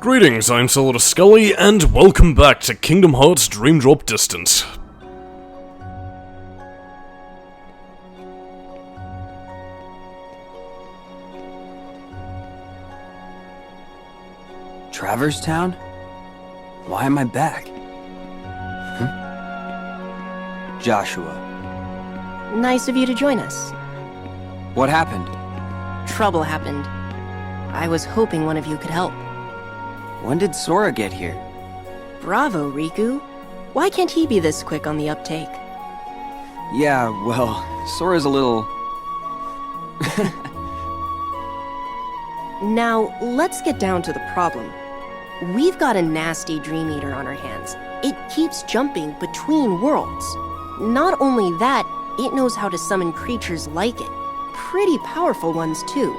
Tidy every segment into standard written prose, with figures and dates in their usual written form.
Greetings, I'm Solidus-Skully, and welcome back to Kingdom Hearts Dream Drop Distance. Traverse Town? Why am I back? Joshua. Nice of you to join us. What happened? Trouble happened. I was hoping one of you could help. When did Sora get here? Bravo, Riku. Why can't he be this quick on the uptake? Yeah, well, Sora's a little... Now, let's get down to the problem. We've got a nasty Dream Eater on our hands. It keeps jumping between worlds. Not only that, it knows how to summon creatures like it. Pretty powerful ones, too.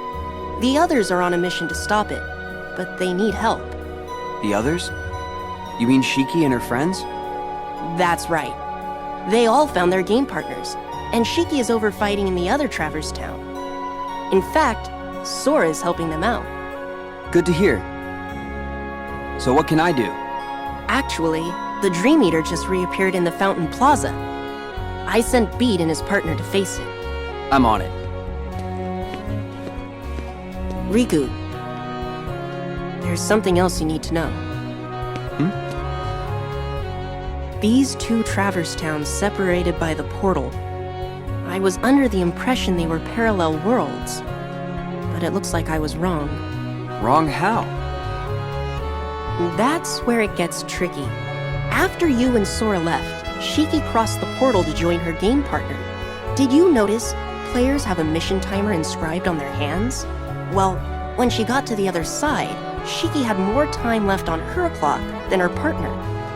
The others are on a mission to stop it, but they need help. The others? You mean Shiki and her friends? That's right. They all found their game partners, and Shiki is over fighting in the other Traverse Town. In fact, Sora is helping them out. Good to hear. So what can I do? Actually, the Dream Eater just reappeared in the Fountain Plaza. I sent Beat and his partner to face it. I'm on it. Riku, there's something else you need to know. These two Traverse Towns separated by the portal. I was under the impression they were parallel worlds, but it looks like I was wrong. Wrong how? That's where it gets tricky. After you and Sora left, Shiki crossed the portal to join her game partner. Did you notice players have a mission timer inscribed on their hands? Well, when she got to the other side, Shiki had more time left on her clock than her partner.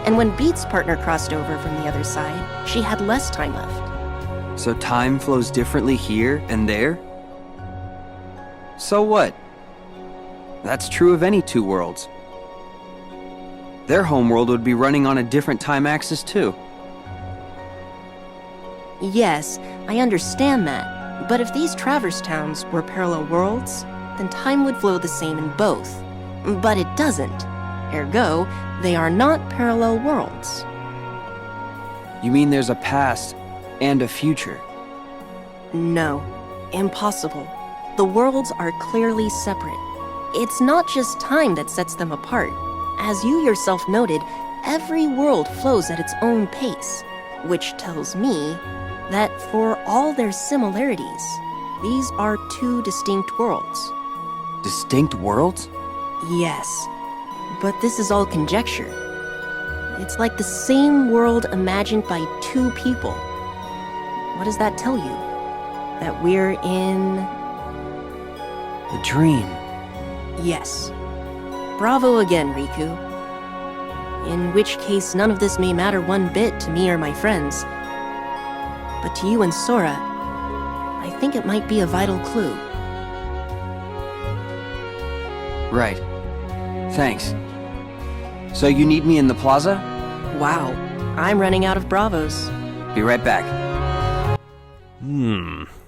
And when Beat's partner crossed over from the other side, she had less time left. So time flows differently here and there? So what? That's true of any two worlds. Their homeworld would be running on a different time axis too. Yes, I understand that. But if these Traverse Towns were parallel worlds, then time would flow the same in both. But it doesn't. Ergo, they are not parallel worlds. You mean there's a past and a future? No, impossible. The worlds are clearly separate. It's not just time that sets them apart. As you yourself noted, every world flows at its own pace, which tells me that for all their similarities, these are two distinct worlds. Distinct worlds? Yes, but this is all conjecture. It's like the same world imagined by two people. What does that tell you? That we're in... The dream. Yes. Bravo again, Riku. In which case, none of this may matter one bit to me or my friends. But to you and Sora, I think it might be a vital clue. Right. Thanks. So you need me in the plaza? Wow, I'm running out of bravos. Be right back.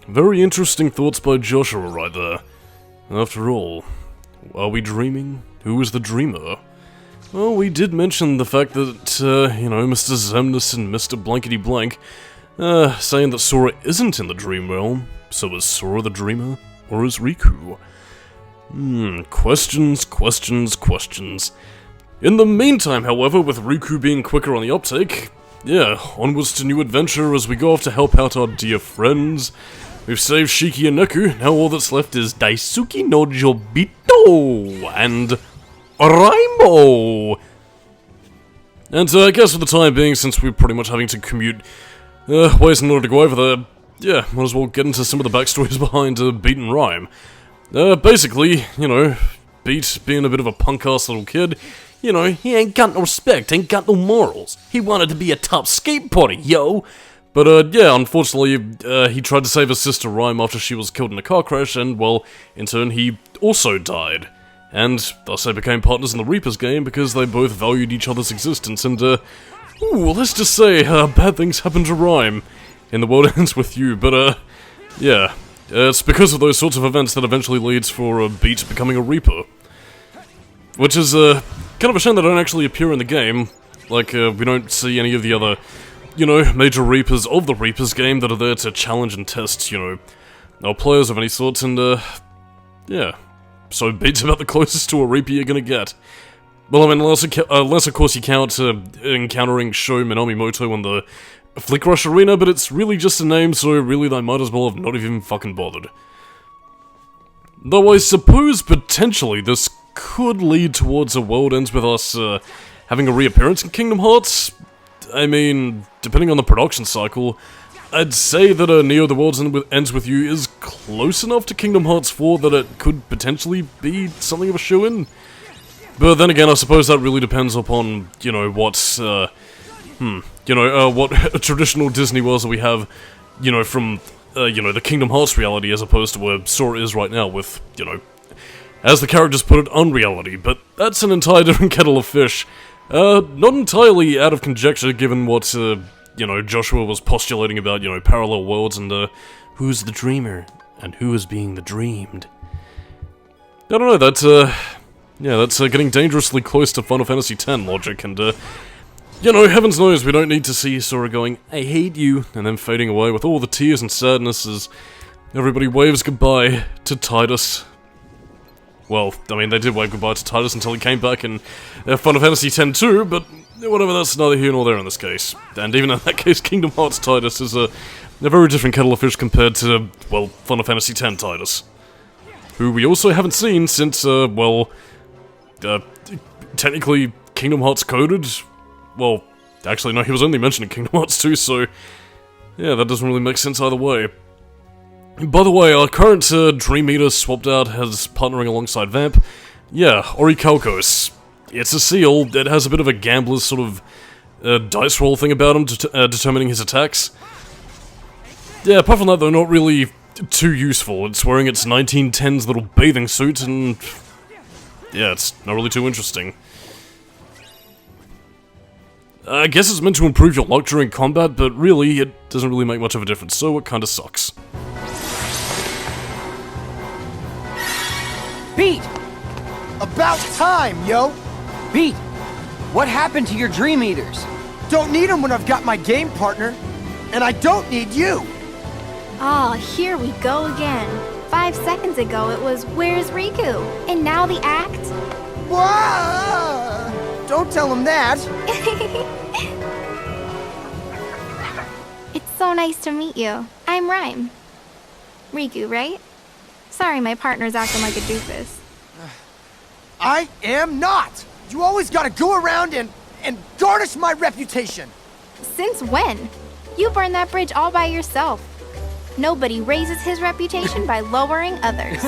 Very interesting thoughts by Joshua right there. After all, are we dreaming? Who is the dreamer? Well, we did mention the fact that, Mr. Zemnis and Mr. Blankety Blank, saying that Sora isn't in the dream realm. So is Sora the dreamer? Or is Riku? Questions, questions, questions. In the meantime, however, with Riku being quicker on the uptake, onwards to new adventure as we go off to help out our dear friends. We've saved Shiki and Neku, now all that's left is Daisuke no Jobito and Raimo. And I guess for the time being, since we're pretty much having to commute ways in order to go over there, might as well get into some of the backstories behind Beat and Rhyme. Basically, Beat being a bit of a punk-ass little kid, he ain't got no respect, ain't got no morals. He wanted to be a top skateboarder, yo! But, unfortunately, he tried to save his sister Rhyme after she was killed in a car crash, and, well, in turn, he also died. And thus they became partners in the Reaper's game because they both valued each other's existence, and, let's just say, bad things happen to Rhyme in The World Ends With You, but, it's because of those sorts of events that eventually leads for Beat becoming a Reaper. Which is, kind of a shame they don't actually appear in the game. Like, we don't see any of the other, you know, major Reapers of the Reapers game that are there to challenge and test, you know, our players of any sort, and, yeah. So beats about the closest to a Reaper you're gonna get. Well, I mean, unless of course you count, encountering Sho Minamimoto in the Flick Rush Arena, but it's really just a name, so really they might as well have not even fucking bothered. Though I suppose, potentially, this could lead towards a world ends with us, having a reappearance in Kingdom Hearts. I mean, depending on the production cycle, I'd say that Neo the World Ends With You is close enough to Kingdom Hearts 4 that it could potentially be something of a shoo-in. But then again, I suppose that really depends upon, you know, what, what traditional Disney was that we have, you know, from, you know, the Kingdom Hearts reality as opposed to where Sora is right now with, you know, as the characters put it, unreality. But that's an entirely different kettle of fish. Not entirely out of conjecture given what, you know, Joshua was postulating about, you know, parallel worlds and, who's the dreamer and who is being the dreamed. I don't know, that's, yeah, that's getting dangerously close to Final Fantasy X logic, and, you know, heavens knows we don't need to see Sora going, I hate you, and then fading away with all the tears and sadness as everybody waves goodbye to Tidus. Well, I mean, they did wave goodbye to Tidus until he came back in Final Fantasy X too, but whatever, that's neither here nor there in this case. And even in that case, Kingdom Hearts Tidus is a very different kettle of fish compared to, well, Final Fantasy X Tidus. Who we also haven't seen since, technically Kingdom Hearts Coded. Well, actually, no, he was only mentioned in Kingdom Hearts 2, so yeah, that doesn't really make sense either way. By the way, our current Dream Eater swapped out as partnering alongside Vamp. Yeah, Orichalcos. It's a seal, it has a bit of a gambler's sort of dice roll thing about him, determining his attacks. Yeah, apart from that, they're not really too useful. It's wearing its 1910s little bathing suit, and yeah, it's not really too interesting. I guess it's meant to improve your luck during combat, but really, it doesn't really make much of a difference, so it kinda sucks. Beat! About time, yo! Beat! What happened to your Dream Eaters? Don't need them when I've got my game partner. And I don't need you! Oh, here we go again. 5 seconds ago it was, where's Riku? And now the act? Whoa! Don't tell him that! It's so nice to meet you. I'm Rhyme. Riku, right? Sorry, my partner's acting like a doofus. I am not! You always gotta go around and garnish my reputation! Since when? You burned that bridge all by yourself. Nobody raises his reputation by lowering others.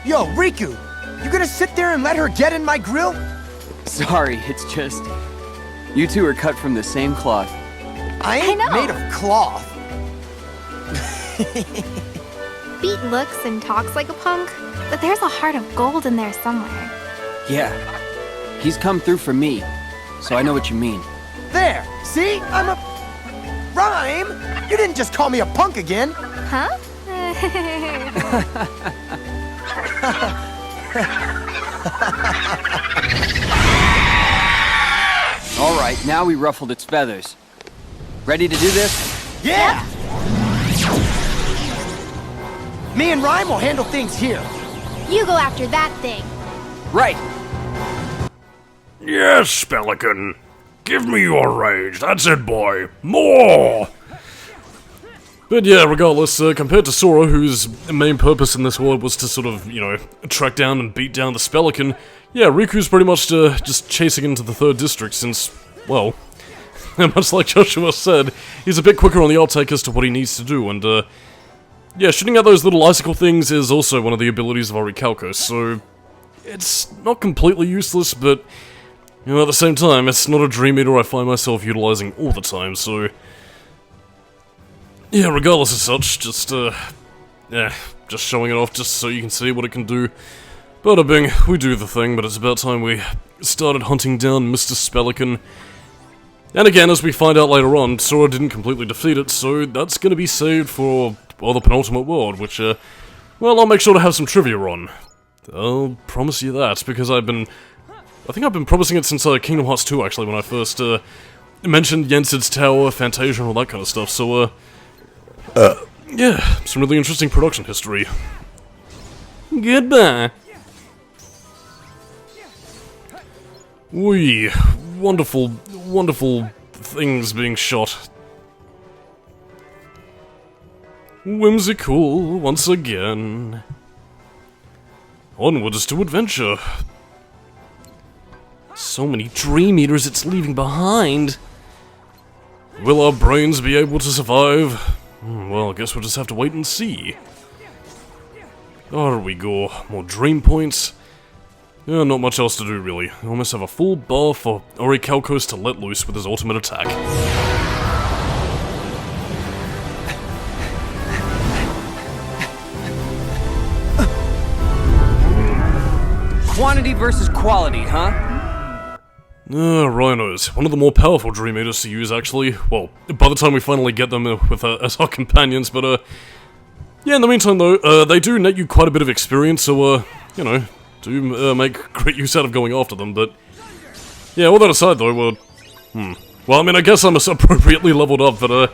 Yo, Riku! You gonna sit there and let her get in my grill? Sorry, it's just... You two are cut from the same cloth. I ain't know. made of cloth. Beat looks and talks like a punk, but there's a heart of gold in there somewhere. Yeah. He's come through for me, so I know what you mean. There! See? I'm a... Rhyme! You didn't just call me a punk again! Huh? Alright, now we ruffled its feathers. Ready to do this? Yeah! Me and Rhyme will handle things here. You go after that thing. Right! Yes, Spellican. Give me your rage, that's it, boy. More! But yeah, regardless, compared to Sora, whose main purpose in this world was to sort of, you know, track down and beat down the Spellican, yeah, Riku's pretty much just chasing into the 3rd district since, well, much like Joshua said, he's a bit quicker on the uptake as to what he needs to do, and, yeah, shooting out those little icicle things is also one of the abilities of Orichalcos, so it's not completely useless, but, you know, at the same time, it's not a Dream Eater I find myself utilizing all the time, so... Yeah, regardless of such, just showing it off just so you can see what it can do. Bada bing, we do the thing, but it's about time we started hunting down Mr. Spellican. And again, as we find out later on, Sora didn't completely defeat it, so that's gonna be saved for, well, the penultimate world, which, well, I'll make sure to have some trivia on. I'll promise you that, because I think I've been promising it since Kingdom Hearts 2, actually, when I first mentioned Yensid's Tower, Fantasia, and all that kind of stuff, so, yeah, some really interesting production history. Goodbye! Wee, wonderful, wonderful things being shot. Whimsical, once again. Onwards to adventure. So many Dream Eaters it's leaving behind. Will our brains be able to survive? Well, I guess we'll just have to wait and see. There we go. More Dream Points. Yeah, not much else to do, really. I almost have a full bar for Orichalcos to let loose with his ultimate attack. Quantity versus quality, huh? Rhinos. One of the more powerful Dream Eaters to use, actually. Well, by the time we finally get them as our companions, but, yeah, in the meantime, though, they do net you quite a bit of experience, so, you know, do make great use out of going after them, but... Yeah, all that aside, though, well, I mean, I guess I'm appropriately leveled up, but,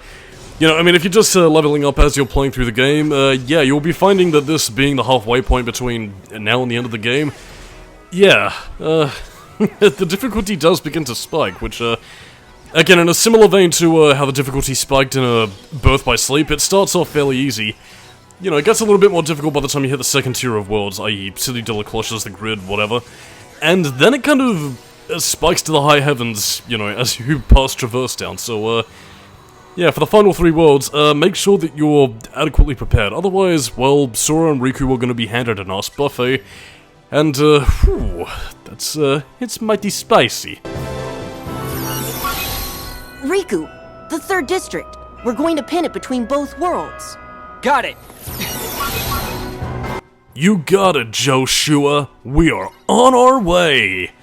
you know, I mean, if you're just leveling up as you're playing through the game, yeah, you'll be finding that this being the halfway point between now and the end of the game, yeah, the difficulty does begin to spike, which, again, in a similar vein to how the difficulty spiked in Birth by Sleep, it starts off fairly easy. You know, it gets a little bit more difficult by the time you hit the second tier of worlds, i.e. City de la Cloches, the Grid, whatever. And then it kind of spikes to the high heavens, you know, as you pass Traverse down, so, yeah, for the final 3 worlds, make sure that you're adequately prepared. Otherwise, well, Sora and Riku are going to be handed a nice buffet, and, whew, that's, it's mighty spicy. Riku, the 3rd district. We're going to pin it between both worlds. Got it! You got it, Joshua. We are on our way.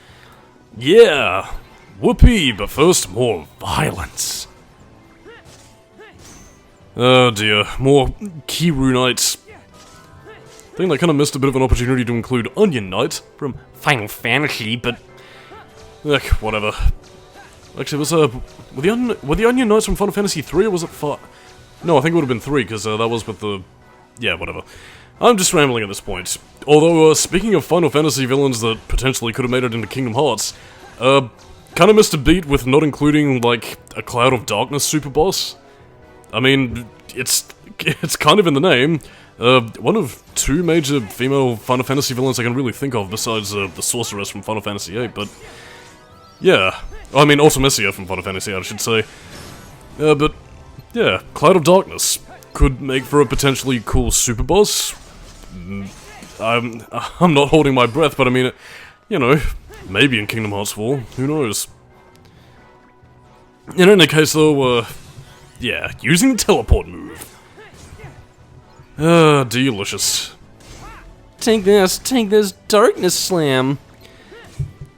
Yeah. Whoopee, but first, more violence. Oh dear, more Kiru Knights. I think they kind of missed a bit of an opportunity to include Onion Knight from Final Fantasy, but... Ugh, whatever. Actually, were the Onion Knights from Final Fantasy 3, or was it 5? No, I think it would have been 3, because that was with the... Yeah, whatever. I'm just rambling at this point. Although, speaking of Final Fantasy villains that potentially could have made it into Kingdom Hearts, kind of missed a beat with not including, like, a Cloud of Darkness super boss. I mean, it's kind of in the name. One of 2 major female Final Fantasy villains I can really think of besides the Sorceress from Final Fantasy VIII, but... Yeah. I mean, Ultimecia from Final Fantasy VIII, I should say. But... Yeah, Cloud of Darkness could make for a potentially cool super boss. I'm not holding my breath, but I mean, you know, maybe in Kingdom Hearts 4, who knows. In any case, though, yeah, using the teleport move. Delicious. Take this, Darkness Slam.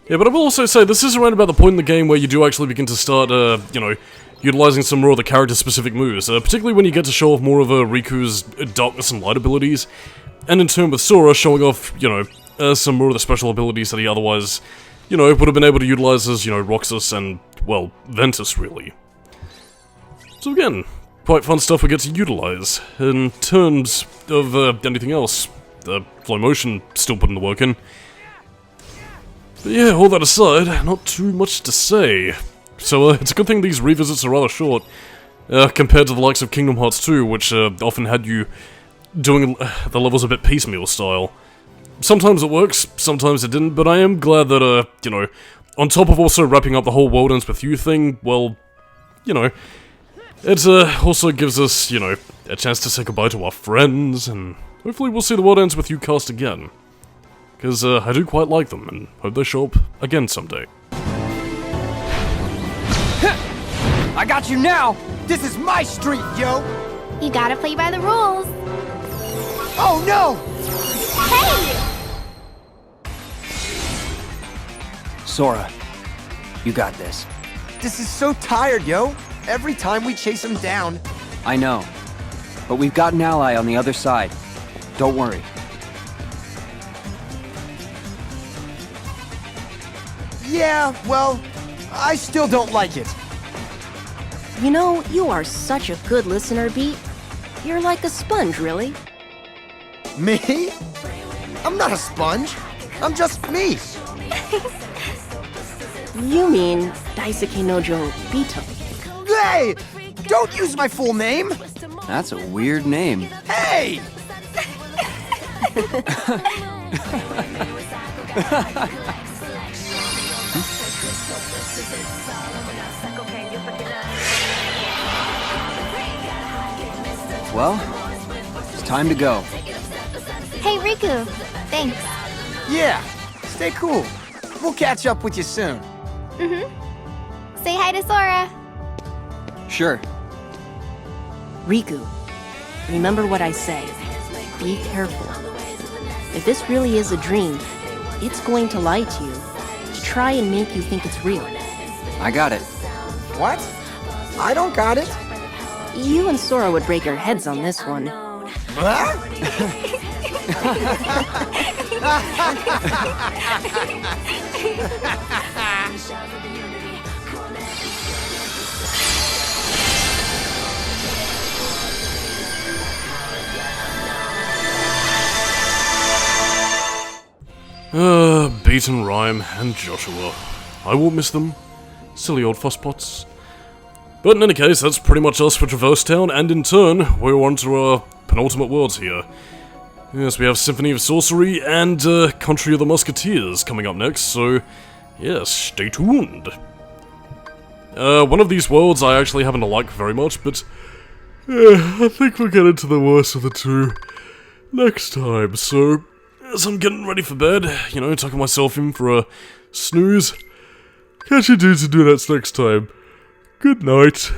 Yeah, but I will also say, this is around about the point in the game where you do actually begin to start, you know, utilizing some more of the character-specific moves, particularly when you get to show off more of Riku's darkness and light abilities, and in turn with Sora showing off, you know, some more of the special abilities that he otherwise, you know, would have been able to utilize as, you know, Roxas and, well, Ventus, really. So again, quite fun stuff we get to utilize. In terms of anything else, Flow Motion still putting the work in. But yeah, all that aside, not too much to say. So, it's a good thing these revisits are rather short, compared to the likes of Kingdom Hearts 2, which often had you doing the levels a bit piecemeal style. Sometimes it works, sometimes it didn't, but I am glad that, you know, on top of also wrapping up the whole World Ends With You thing, well, you know, it also gives us, you know, a chance to say goodbye to our friends, and hopefully we'll see the World Ends With You cast again. Because I do quite like them, and hope they show up again someday. I got you now! This is my street, yo! You gotta play by the rules. Oh no! Hey! Sora, you got this. This is so tired, yo! Every time we chase him down. I know, but we've got an ally on the other side. Don't worry. Yeah, well, I still don't like it. You know, you are such a good listener, Beat. You're like a sponge, really. Me? I'm not a sponge. I'm just me. You mean Daisuke Nojo Bito. Hey! Don't use my full name! That's a weird name. Hey! Well, it's time to go. Hey, Riku. Thanks. Yeah, stay cool. We'll catch up with you soon. Say hi to Sora. Sure. Riku, remember what I say. Be careful. If this really is a dream, it's going to lie to you, to try and make you think it's real. I got it. What? I don't got it. You and Sora would break your heads on this one. Huh? Beat and Rhyme and Joshua. I won't miss them. Silly old fusspots. But in any case, that's pretty much us for Traverse Town, and in turn, we're on to our penultimate worlds here. Yes, we have Symphony of Sorcery and Country of the Musketeers coming up next, so yes, stay tuned. One of these worlds I actually happen to like very much, but I think we'll get into the worst of the two next time, so as I'm getting ready for bed, you know, tucking myself in for a snooze, catch you dudes and do that next time. Good night.